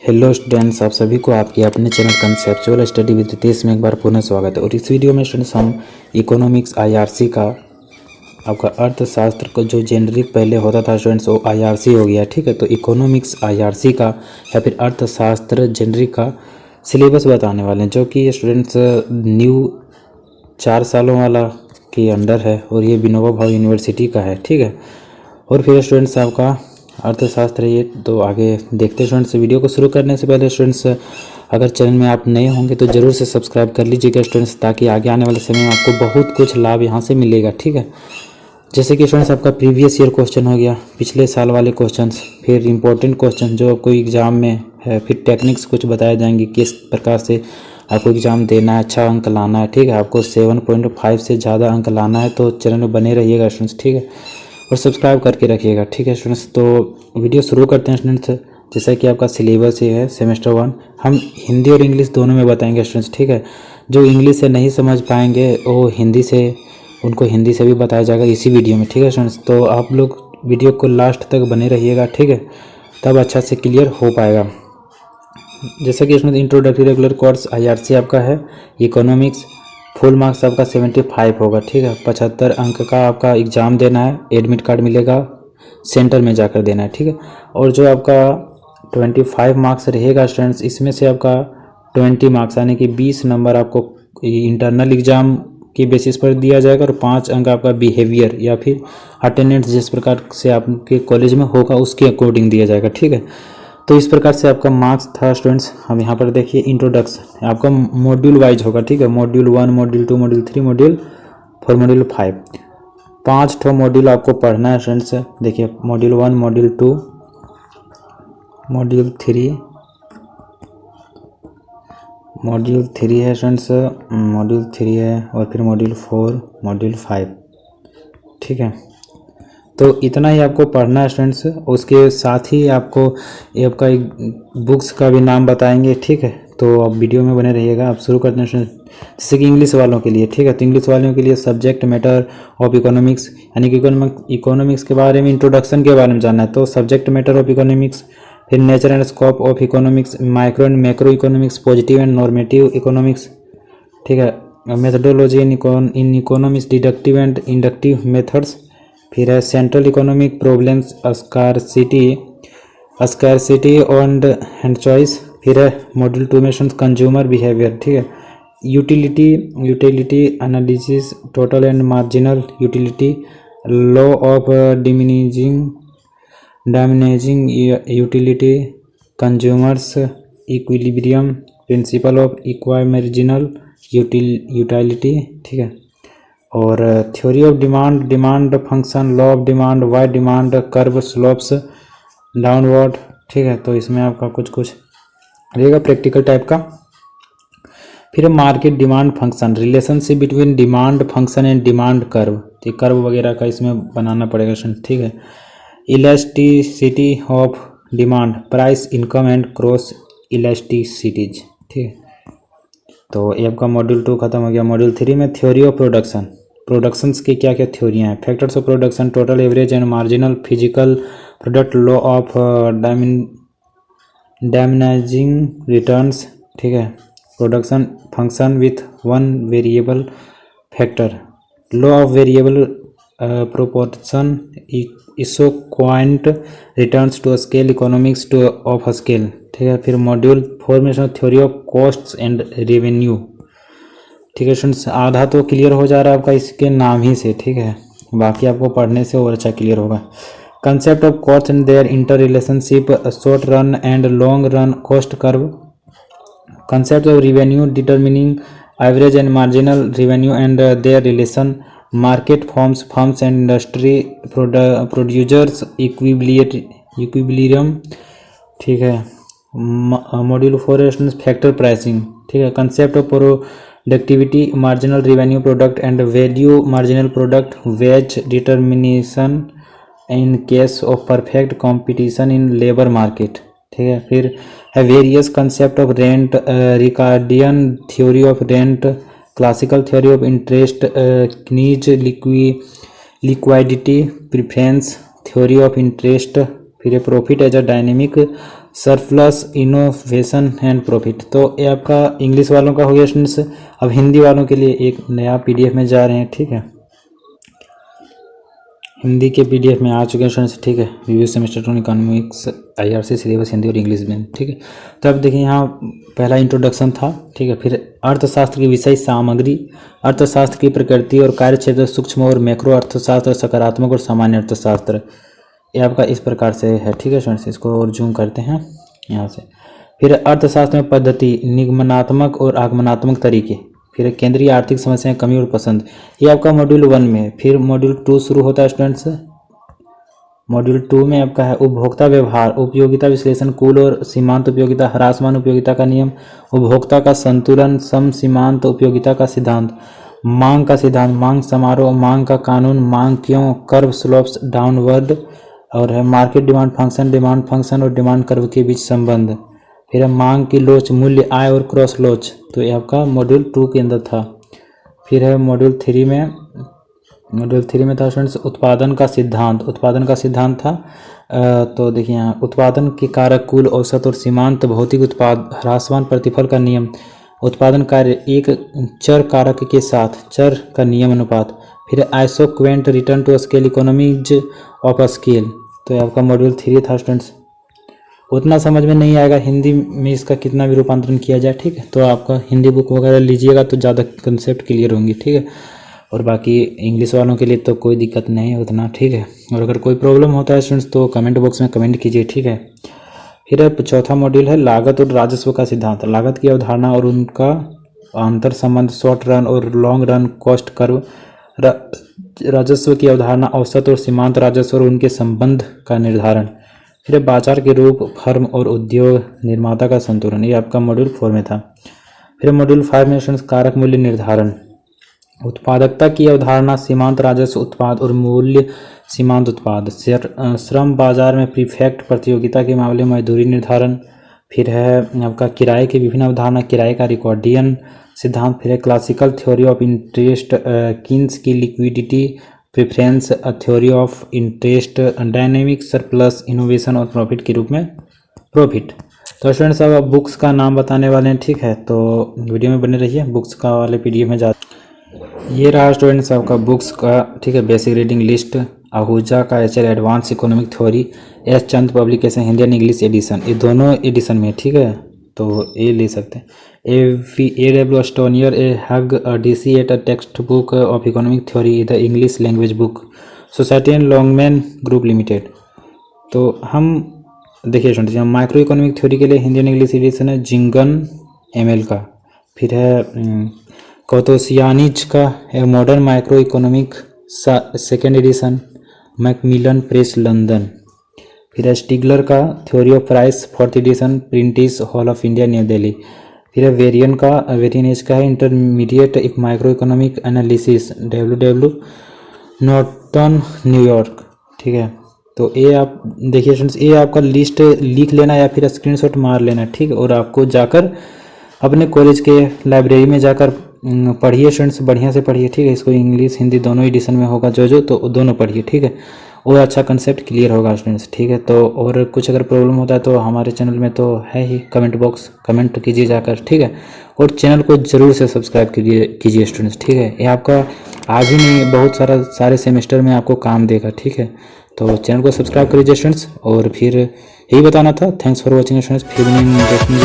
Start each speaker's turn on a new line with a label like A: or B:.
A: Hello students, आप सभी को आपके अपने channel conceptual study with Ritesh में एक बार पुनः स्वागत है। और इस वीडियो में स्टूडेंट्स हम इकोनॉमिक्स आईआरसी का आपका अर्थशास्त्र को जो जेनरिक पहले होता था स्टूडेंट्स वो आईआरसी हो गया, ठीक है। तो इकोनॉमिक्स आईआरसी का या फिर अर्थशास्त्र जेनरिक का सिलेबस बताने वाले हैं, जो कि स्टूडेंट्स न्यू 4 सालों वाला के अंडर है और ये विनोबा भावे यूनिवर्सिटी का है, ठीक है। और फिर स्टूडेंट्स आपका अर्थशास्त्र ये तो आगे देखते हैं। स्टूडेंट्स वीडियो को शुरू करने से पहले स्टूडेंट्स अगर चैनल में आप नए होंगे तो ज़रूर से सब्सक्राइब कर लीजिएगा स्टूडेंट्स, ताकि आगे आने वाले समय में आपको बहुत कुछ लाभ यहाँ से मिलेगा, ठीक है। जैसे कि स्टूडेंट्स आपका प्रीवियस ईयर क्वेश्चन हो गया, पिछले साल वाले क्वेश्चंस, फिर इंपॉर्टेंट क्वेश्चन जो आपको एग्जाम में है, फिर टेक्निक्स कुछ बताए जाएंगे किस प्रकार से आपको एग्ज़ाम देना है, अच्छा अंक लाना है, ठीक है। आपको 7.5 से ज़्यादा अंक लाना है तो चैनल में बने रहिएगा स्टूडेंट्स, ठीक है, और सब्सक्राइब करके रखिएगा, ठीक है स्टूडेंट्स। तो वीडियो शुरू करते हैं स्टूडेंट्स। जैसा कि आपका सिलेबस ये है सेमेस्टर 1, हम हिंदी और इंग्लिश दोनों में बताएंगे स्टूडेंट्स, ठीक है। जो इंग्लिश से नहीं समझ पाएंगे वो हिंदी से, उनको हिंदी से भी बताया जाएगा इसी वीडियो में, ठीक है स्टूडेंट्स। तो आप लोग वीडियो को लास्ट तक बने रहिएगा, ठीक है, तब अच्छा से क्लियर हो पाएगा। जैसा कि इसमें इंट्रोडक्टरी रेगुलर कोर्स आईआरसी आपका है इकोनॉमिक्स, फुल मार्क्स आपका 75 होगा, ठीक है। 75 अंक का आपका एग्ज़ाम देना है, एडमिट कार्ड मिलेगा, सेंटर में जाकर देना है, ठीक है। और जो आपका 25 मार्क्स रहेगा स्टूडेंट्स, इसमें से आपका 20 मार्क्स यानी कि 20 नंबर आपको इंटरनल एग्ज़ाम के बेसिस पर दिया जाएगा और 5 अंक आपका बिहेवियर या फिर अटेंडेंस जिस प्रकार से आपके कॉलेज में होगा उसके अकॉर्डिंग दिया जाएगा, ठीक है। तो इस प्रकार से आपका मार्क्स था स्टूडेंट्स। हम यहाँ पर देखिए इंट्रोडक्शन आपका मॉड्यूल वाइज होगा, ठीक है। Module 1, module 2, module 3, module 4, module 5, 5 module आपको पढ़ना है स्टूडेंट्स। देखिए मॉड्यूल 1, मॉड्यूल 2, मॉड्यूल 3, मॉड्यूल 3 है स्टूडेंट्स, मॉड्यूल 3 है, और फिर मॉड्यूल 4, मॉड्यूल 5, ठीक है। तो इतना ही आपको पढ़ना है स्टूडेंट्स। उसके साथ ही आपको ये आपका एक बुक्स का भी नाम बताएंगे, ठीक है। तो आप वीडियो में बने रहिएगा। आप शुरू करते हैं स्टूडेंट्स, जैसे कि इंग्लिश वालों के लिए, ठीक है। तो इंग्लिश वालों के लिए सब्जेक्ट मैटर ऑफ इकोनॉमिक्स यानी कि इकोनॉमिक्स के बारे में, इंट्रोडक्शन के बारे में जानना है तो सब्जेक्ट मैटर ऑफ इकोनॉमिक्स, फिर nature and scope of economics, micro and macro economics, positive and normative economics, ठीक है। Methodology in economics, deductive and inductive methods, फिर है central economic problems, scarcity and choice, फिर है मॉड्यूल 2 में consumer behaviour, ठीक है। Utility analysis, total and marginal utility, law of diminishing utility, consumers equilibrium, principle of equimarginal utility, ठीक है। और theory of demand function, law of demand, why demand curve slopes downward, ठीक है। तो इसमें आपका कुछ रहेगा प्रैक्टिकल टाइप का। फिर market demand function, relationship between demand function and demand curve, तो कर्व वगैरह का इसमें बनाना पड़ेगा, ठीक है। Elasticity of demand, price income and cross इलास्टिसिटीज, ठीक है। तो ये आपका मॉड्यूल 2 खत्म हो गया। मॉड्यूल 3 में थ्योरी ऑफ प्रोडक्शन, प्रोडक्शंस की क्या क्या थ्योरियाँ हैं, factors of production, total average and marginal physical product, law of diminishing returns, ठीक है। Production function with one variable factor, law of variable proportion, equivalent returns to scale, economics to of scale, ठीक है। फिर module 4 में theory of costs and revenue, ठीक है students. आधा तो क्लियर हो जा रहा है आपका इसके नाम ही से, ठीक है, बाकी आपको पढ़ने से और अच्छा क्लियर होगा। Concept of cost and their interrelationship, short run and long run cost curve, concept of revenue determining average and marginal revenue and their relation, market firms and industry producers equilibrium, ठीक है। Module 4 है factor pricing, ठीक है। Concept of productivity, marginal revenue product and value marginal product, wage determination in case of perfect competition in labour market, ठीक है। फिर है various concept of rent, Ricardian theory of rent, classical theory of interest, Keynes liquidity preference, theory of interest, फिर profit as a dynamic surplus, innovation and profit. तो ये आपका English वालों का हो गया स्टूडेंट्स। अब हिंदी वालों के लिए एक नया पीडीएफ में जा रहे हैं, ठीक है। हिंदी के पीडीएफ में आ चुके हैं स्टूडेंट्स, ठीक है। Review semester 2 economics IRC syllabus Hindi और इंग्लिश में, ठीक है। तो अब देखिए यहाँ पहला इंट्रोडक्शन था, ठीक है। फिर अर्थशास्त्र की विषय सामग्री, अर्थशास्त्र की प्रकृति और कार्यक्षेत्र, सूक्ष्म और मैक्रो अर्थशास्त्र, सकारात्मक और सामान्य अर्थशास्त्र, ये आपका इस प्रकार से है, ठीक है स्टूडेंट्स। इसको और जूम करते हैं यहाँ से। फिर अर्थशास्त्र में पद्धति, निगमनात्मक और आगमनात्मक तरीके, फिर केंद्रीय आर्थिक समस्याएं, कमी और पसंद, ये आपका मॉड्यूल 1 में है। फिर मॉड्यूल 2 शुरू होता है स्टूडेंट्स। मॉड्यूल 2 में आपका है उपभोक्ता व्यवहार, उपयोगिता विश्लेषण, कुल और सीमांत उपयोगिता, ह्रासमान उपयोगिता का नियम, उपभोक्ता का संतुलन, सम सीमांत उपयोगिता का सिद्धांत, मांग का सिद्धांत, मांग समारोह, मांग का कानून, मांग क्यों, कर्व स्लोप्स डाउनवर्ड, और है मार्केट डिमांड फंक्शन और डिमांड कर्व के बीच संबंध। फिर है मांग की लोच, मूल्य, आय और क्रॉस लोच, तो ये आपका मॉड्यूल 2 के अंदर था। फिर है मॉड्यूल 3 में था स्टूडेंट्स उत्पादन का सिद्धांत था। तो देखिए यहाँ उत्पादन के कारक, कुल, औसत और सीमांत, भौतिक उत्पाद, ह्रासमान प्रतिफल का नियम, उत्पादन कार्य एक चर कारक के साथ चर का नियम अनुपात। फिर isoquant, return to scale, economies of scale, तो ये आपका मॉड्यूल 3 था स्टूडेंट्स। उतना समझ में नहीं आएगा हिंदी में इसका कितना भी रूपांतरण किया जाए, ठीक है। तो आपका हिंदी बुक वगैरह लीजिएगा तो ज़्यादा कंसेप्ट क्लियर होंगी, ठीक है। और बाकी इंग्लिश वालों के लिए तो कोई दिक्कत नहीं है उतना, ठीक है। और अगर कोई प्रॉब्लम होता है स्टूडेंट्स तो कमेंट बॉक्स में कमेंट कीजिए, ठीक है। फिर चौथा मॉड्यूल है लागत और राजस्व का सिद्धांत, लागत की अवधारणा और उनका अंतर संबंध, शॉर्ट रन और लॉन्ग रन कॉस्ट कर्व, राजस्व की अवधारणा, औसत और सीमांत राजस्व और उनके संबंध का निर्धारण। फिर बाजार के रूप, फर्म और उद्योग निर्माता का संतुलन, ये आपका मॉड्यूल 4 में था। फिर मॉड्यूल 5 में कारक मूल्य निर्धारण, उत्पादकता की अवधारणा, सीमांत राजस्व, उत्पाद और मूल्य सीमांत उत्पाद, श्रम बाजार में प्रीफेक्ट, प्रतियोगिता के मामले में मजदूरी निर्धारण। फिर है आपका किराए की विभिन्न अवधारणा, किराए का रिकॉर्डियन सिद्धांत। फिर है classical theory of interest, Keynes की liquidity preference, theory of interest, dynamic surplus, innovation और प्रॉफिट के रूप में प्रॉफिट। तो स्टूडेंट्स अब बुक्स का नाम बताने वाले हैं, ठीक है। तो वीडियो में बने रहिए, बुक्स का वाले पीडीएफ में जा। ये रहा स्टूडेंट्स आपका बुक्स का, ठीक है। बेसिक रीडिंग लिस्ट, आहूजा का HL advance economic theory, S Chand publication Hindi and English edition, ये दोनों एडिशन में, ठीक है। तो ये ले सकते हैं। A.W. Stonier, a Hug, DC at a textbook of economic theory, the English language book, society and Longman group limited. तो हम देखिए स्टूडेंट्स, हम माइक्रो इकोनॉमिक थ्योरी के लिए हिंदी एंड इंग्लिश एडिशन है जिंगन एमएल का। फिर है कोतोसियानिच का है modern micro economic second edition, Macmillan press London. फिर है स्टिगलर का theory of price, 4th edition, Prentice hall of India new Delhi. फिर है वेरियन एज का है intermediate micro economic analysis, W Norton New York, ठीक है। तो ये आप देखिए स्टूडेंट्स, ये आपका लिस्ट लिख लेना या फिर स्क्रीनशॉट मार लेना, ठीक है। और आपको जाकर अपने कॉलेज के लाइब्रेरी में जाकर पढ़िए स्टूडेंट्स, बढ़िया से पढ़िए, ठीक है। इसको इंग्लिश हिंदी दोनों एडिशन में होगा जो तो दोनों पढ़िए, ठीक है। और अच्छा कंसेप्ट क्लियर होगा स्टूडेंट्स, ठीक है। तो और कुछ अगर प्रॉब्लम होता है तो हमारे चैनल में तो है ही कमेंट बॉक्स, कमेंट कीजिए जाकर, ठीक है। और चैनल को ज़रूर से सब्सक्राइब कीजिए स्टूडेंट्स, ठीक है। ये आपका आज ही नहीं, बहुत सारे सेमेस्टर में आपको काम देगा, ठीक है। तो चैनल को सब्सक्राइब करिए स्टूडेंट्स। और फिर यही बताना था। Thanks for watching students. फिर इंटरेस्टिंग